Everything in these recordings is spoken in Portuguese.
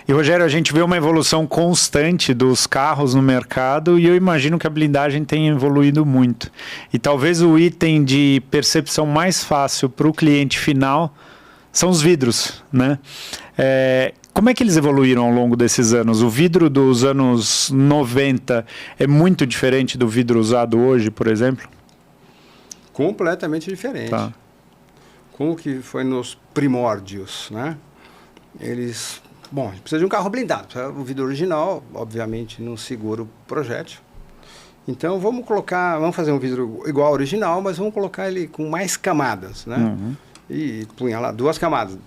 E, Rogério, a gente vê uma evolução constante dos carros no mercado e eu imagino que a blindagem tenha evoluído muito. E talvez o item de percepção mais fácil para o cliente final são os vidros, né? Como é que eles evoluíram ao longo desses anos? O vidro dos anos 90 é muito diferente do vidro usado hoje, por exemplo? Completamente diferente. Tá. Como que foi nos primórdios, né? Eles... Bom, a gente precisa de um carro blindado. O vidro original, obviamente, não segura o projétil. Então, vamos fazer um vidro igual ao original, mas vamos colocar ele com mais camadas, né? Uhum. E punha lá 2 camadas.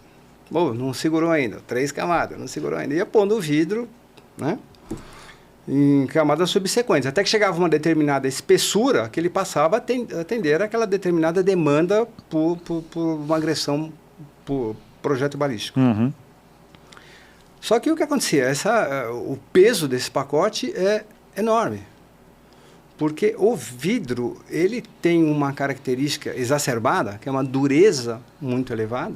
Bom, não segurou ainda. 3 camadas, não segurou ainda. Ia pondo o vidro, né? Em camadas subsequentes. Até que chegava uma determinada espessura que ele passava a atender aquela determinada demanda por uma agressão por projeto balístico. Uhum. Só que o que acontecia? O peso desse pacote é enorme. Porque o vidro, ele tem uma característica exacerbada, que é uma dureza muito elevada,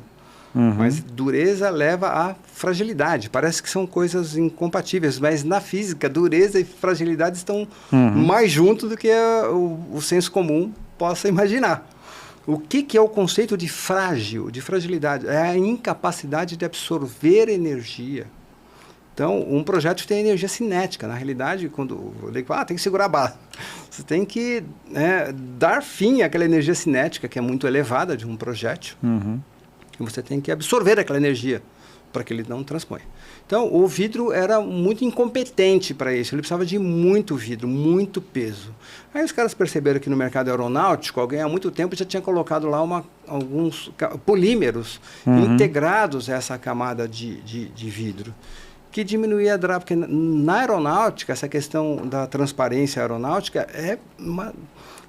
mas dureza leva à fragilidade. Parece que são coisas incompatíveis, mas na física, dureza e fragilidade estão mais juntos do que o senso comum possa imaginar. O que é o conceito de frágil, de fragilidade? É a incapacidade de absorver energia. Então, um projétil tem energia cinética. Na realidade, quando eu digo, tem que segurar a bala. Você tem que dar fim àquela energia cinética, que é muito elevada de um projétil. E você tem que absorver aquela energia para que ele não transponha. Então, o vidro era muito incompetente para isso. Ele precisava de muito vidro, muito peso. Aí os caras perceberam que no mercado aeronáutico, alguém há muito tempo já tinha colocado lá alguns polímeros integrados a essa camada de vidro, que diminuía porque na aeronáutica, essa questão da transparência aeronáutica é uma...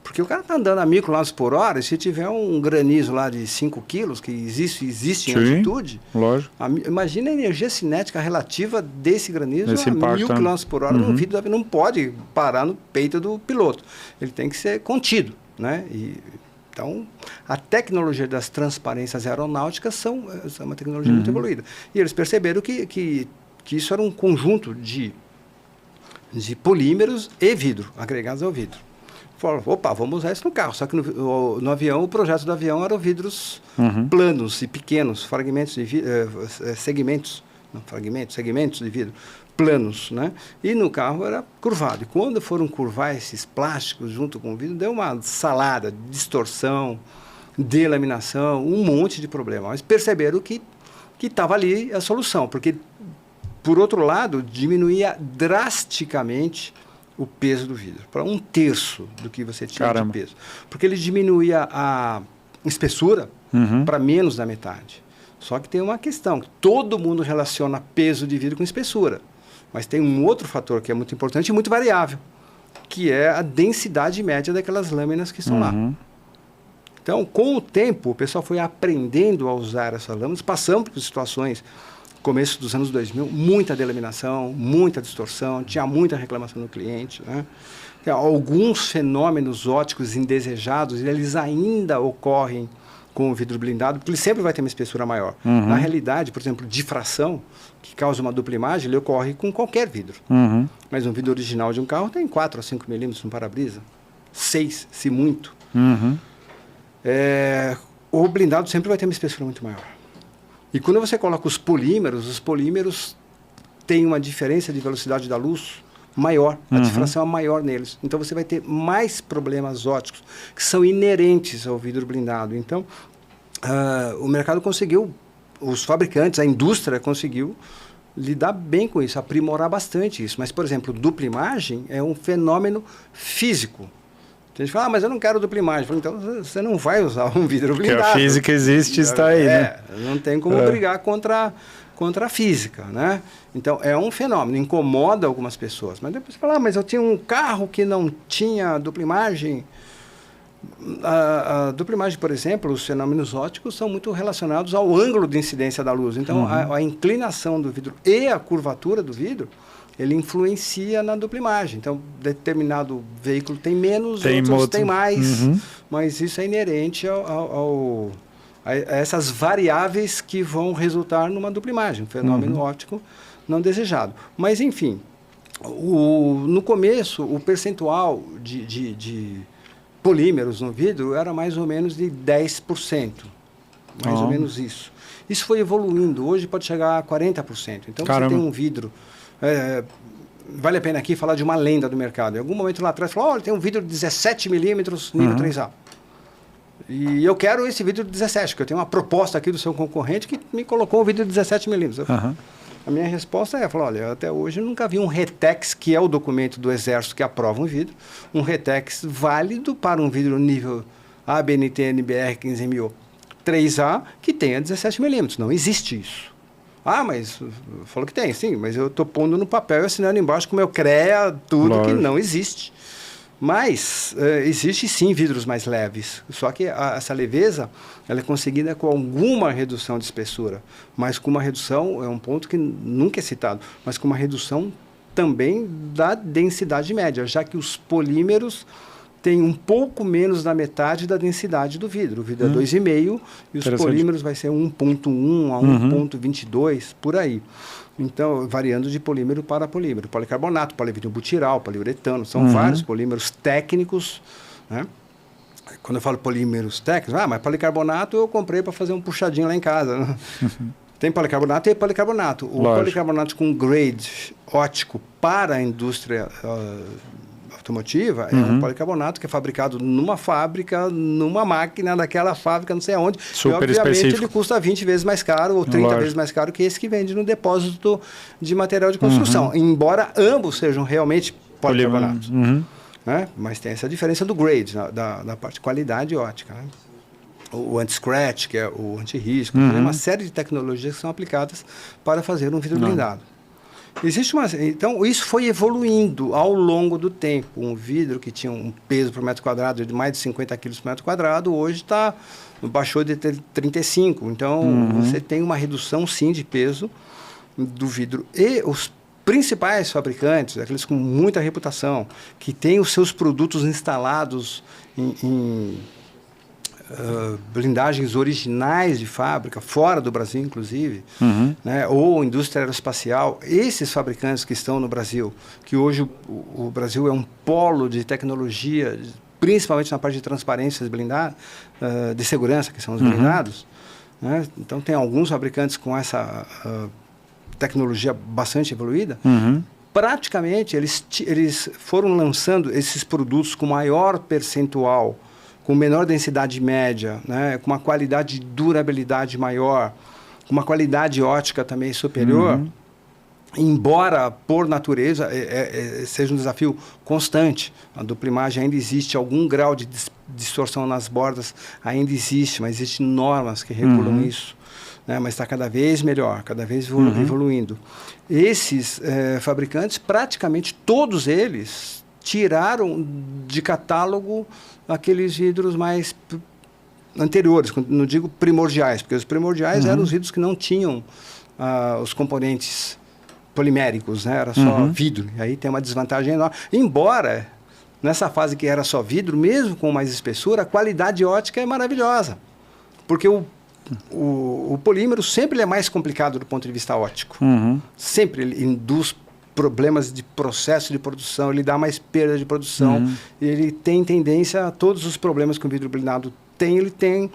Porque o cara está andando a 1.000 km por hora, e se tiver um granizo lá de 5 quilos, que existe em altitude, lógico. Imagina a energia cinética relativa desse granizo Esse a impacto, 1.000 km por hora. Um vidro não pode parar no peito do piloto. Ele tem que ser contido, né? Então, a tecnologia das transparências aeronáuticas é uma tecnologia muito evoluída. E eles perceberam que isso era um conjunto de polímeros e vidro, agregados ao vidro. Falaram, opa, vamos usar isso no carro. Só que no avião, o projeto do avião eram vidros planos e pequenos, segmentos de vidro planos, né? E no carro era curvado. E quando foram curvar esses plásticos junto com o vidro, deu uma salada, distorção, delaminação, um monte de problema. Mas perceberam que estava ali a solução, porque, por outro lado, diminuía drasticamente o peso do vidro, para 1/3 do que você tinha de peso. Porque ele diminuía a espessura para menos da metade. Só que tem uma questão, que todo mundo relaciona peso de vidro com espessura. Mas tem um outro fator que é muito importante e muito variável, que é a densidade média daquelas lâminas que estão lá. Então, com o tempo, o pessoal foi aprendendo a usar essas lâminas, passando por situações... começo dos anos 2000, muita delaminação, muita distorção, tinha muita reclamação do cliente, né? Alguns fenômenos ópticos indesejados, eles ainda ocorrem com o vidro blindado, porque ele sempre vai ter uma espessura maior. Na realidade, por exemplo, difração, que causa uma dupla imagem, ele ocorre com qualquer vidro. Mas um vidro original de um carro tem 4 a 5 milímetros no para-brisa, 6, se muito. O blindado sempre vai ter uma espessura muito maior. E quando você coloca os polímeros têm uma diferença de velocidade da luz maior, a difração é maior neles. Então você vai ter mais problemas ópticos que são inerentes ao vidro blindado. Então, o mercado conseguiu, os fabricantes, a indústria conseguiu lidar bem com isso, aprimorar bastante isso. Mas, por exemplo, dupla imagem é um fenômeno físico. A gente fala, mas eu não quero dupla imagem. Falo, então você não vai usar um vidro blindado. Porque a física existe, está aí, né? Não tem como brigar contra a física, né? Então, é um fenômeno, incomoda algumas pessoas. Mas depois você fala, mas eu tinha um carro que não tinha dupla imagem. A dupla imagem, por exemplo, os fenômenos ópticos são muito relacionados ao ângulo de incidência da luz. Então, a inclinação do vidro e a curvatura do vidro, ele influencia na dupla imagem. Então, determinado veículo tem menos, outros têm mais, mas isso é inerente a essas variáveis que vão resultar numa dupla imagem, um fenômeno óptico não desejado. Mas, enfim, no começo, o percentual de polímeros no vidro era mais ou menos de 10%. Mais ou menos isso. Isso foi evoluindo. Hoje pode chegar a 40%. Então, Caramba. você tem um vidro... vale a pena aqui falar de uma lenda do mercado. Em algum momento lá atrás, falou, olha, tem um vidro de 17 milímetros, nível 3A. E eu quero esse vidro de 17, porque eu tenho uma proposta aqui do seu concorrente que me colocou um vidro de 17 milímetros. A minha resposta é, olha, até hoje eu nunca vi um RETEX, que é o documento do Exército que aprova um vidro, um RETEX válido para um vidro nível ABNT NBR 15000 3A que tenha 17 milímetros. Não existe isso. Ah, mas falou que tem, sim, mas eu estou pondo no papel e assinando embaixo com o meu CREA, tudo que não existe. Mas existe sim vidros mais leves, só que essa leveza ela é conseguida com alguma redução de espessura, mas com uma redução, é um ponto que nunca é citado, mas com uma redução também da densidade média, já que os polímeros têm um pouco menos da metade da densidade do vidro. O vidro é 2,5 e os polímeros vai ser 1,1 a 1,22, por aí. Então, variando de polímero para polímero. Policarbonato, polivinilbutiral, poliuretano, são vários polímeros técnicos, né? Quando eu falo polímeros técnicos, mas policarbonato eu comprei para fazer um puxadinho lá em casa. Tem policarbonato e policarbonato. O policarbonato com grade óptico para a indústria automotiva é um policarbonato que é fabricado numa fábrica, numa máquina daquela fábrica, não sei aonde. Super e, obviamente, específico. ele custa 20 vezes mais caro ou 30 vezes mais caro que esse que vende no depósito de material de construção. Embora ambos sejam realmente policarbonatos. Né? Mas tem essa diferença do grade, da parte de qualidade óptica. Né? O anti-scratch, que é o anti-risco. Tem uma série de tecnologias que são aplicadas para fazer um vidro blindado. Então, isso foi evoluindo ao longo do tempo. Um vidro que tinha um peso por metro quadrado de mais de 50 quilos por metro quadrado, hoje baixou de 35. Então, você tem uma redução, sim, de peso do vidro. E os principais fabricantes, aqueles com muita reputação, que têm os seus produtos instalados em blindagens originais de fábrica, fora do Brasil, inclusive, né, ou indústria aeroespacial, esses fabricantes que estão no Brasil, que hoje o Brasil é um polo de tecnologia, principalmente na parte de transparências blindadas, de segurança, que são os blindados, né? Então, tem alguns fabricantes com essa tecnologia bastante evoluída. Praticamente, eles foram lançando esses produtos com maior percentual, com menor densidade média, né, com uma qualidade de durabilidade maior, com uma qualidade óptica também superior, embora, por natureza, seja um desafio constante. A dupla imagem ainda existe, algum grau de distorção nas bordas ainda existe, mas existem normas que regulam isso. Né, mas está cada vez melhor, cada vez evoluindo. Esses fabricantes, praticamente todos eles, tiraram de catálogo aqueles vidros mais anteriores, não digo primordiais, porque os primordiais eram os vidros que não tinham os componentes poliméricos, né? Era só vidro, e aí tem uma desvantagem enorme. Embora, nessa fase que era só vidro, mesmo com mais espessura, a qualidade óptica é maravilhosa, porque o polímero sempre é mais complicado do ponto de vista óptico. Sempre ele induz problemas de processo de produção, ele dá mais perda de produção, ele tem tendência a todos os problemas que o vidro blindado tem, ele tem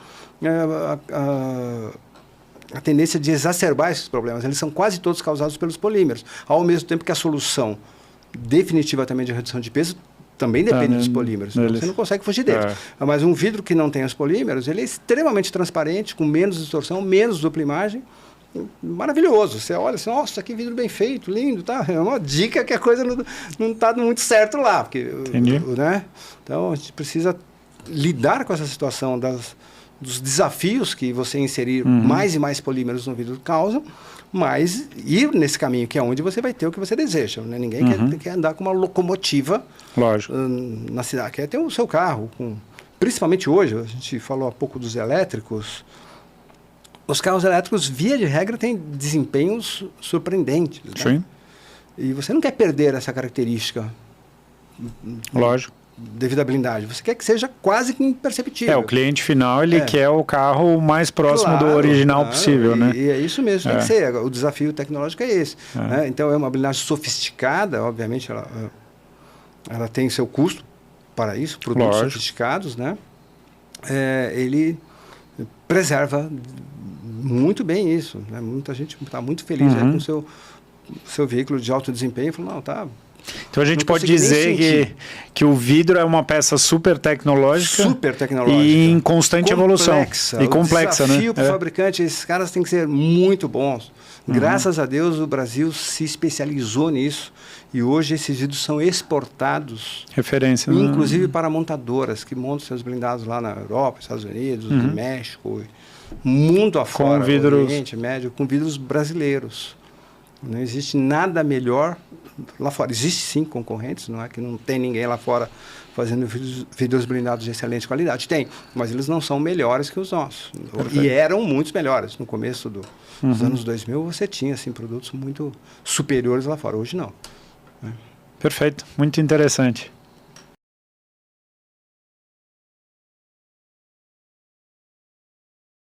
a tendência de exacerbar esses problemas. Eles são quase todos causados pelos polímeros, ao mesmo tempo que a solução definitiva também de redução de peso também depende dos polímeros. Você não consegue fugir deles. Mas um vidro que não tem os polímeros, ele é extremamente transparente, com menos distorção, menos dupla imagem, maravilhoso. Você olha assim, nossa, que vidro bem feito, lindo, tá? É uma dica que a coisa não está muito certo lá. Porque, né? Então, a gente precisa lidar com essa situação dos desafios que você inserir mais e mais polímeros no vidro causam, mas ir nesse caminho, que é onde você vai ter o que você deseja. Né? Ninguém quer andar com uma locomotiva na cidade. Quer ter o seu carro. Principalmente hoje, a gente falou há pouco dos elétricos. Os carros elétricos, via de regra, têm desempenhos surpreendentes. Né? Sim. E você não quer perder essa característica. Lógico. devido à blindagem. Você quer que seja quase que imperceptível. O cliente final, ele quer o carro mais próximo do original possível, né? E é isso mesmo, tem que ser. O desafio tecnológico é esse. Né? Então, é uma blindagem sofisticada, obviamente, ela tem seu custo para isso, produtos sofisticados, né? Ele preserva muito bem isso. Né? Muita gente está muito feliz aí com o seu veículo de alto desempenho. Falou, não, tá... Então a gente pode dizer que o vidro é uma peça super tecnológica e em constante evolução. E complexa, né? O desafio para o fabricante, esses caras têm que ser muito bons. Graças a Deus o Brasil se especializou nisso e hoje esses vidros são exportados. Referência. Inclusive para montadoras que montam seus blindados lá na Europa, Estados Unidos, no México, mundo afora, no Oriente Médio, com vidros brasileiros. Não existe nada melhor lá fora. Existe sim concorrentes, não é que não tem ninguém lá fora fazendo vidros blindados de excelente qualidade. Tem, mas eles não são melhores que os nossos. Perfeito. E eram muito melhores. No começo dos anos 2000 você tinha assim, produtos muito superiores lá fora. Hoje não. Perfeito, muito interessante.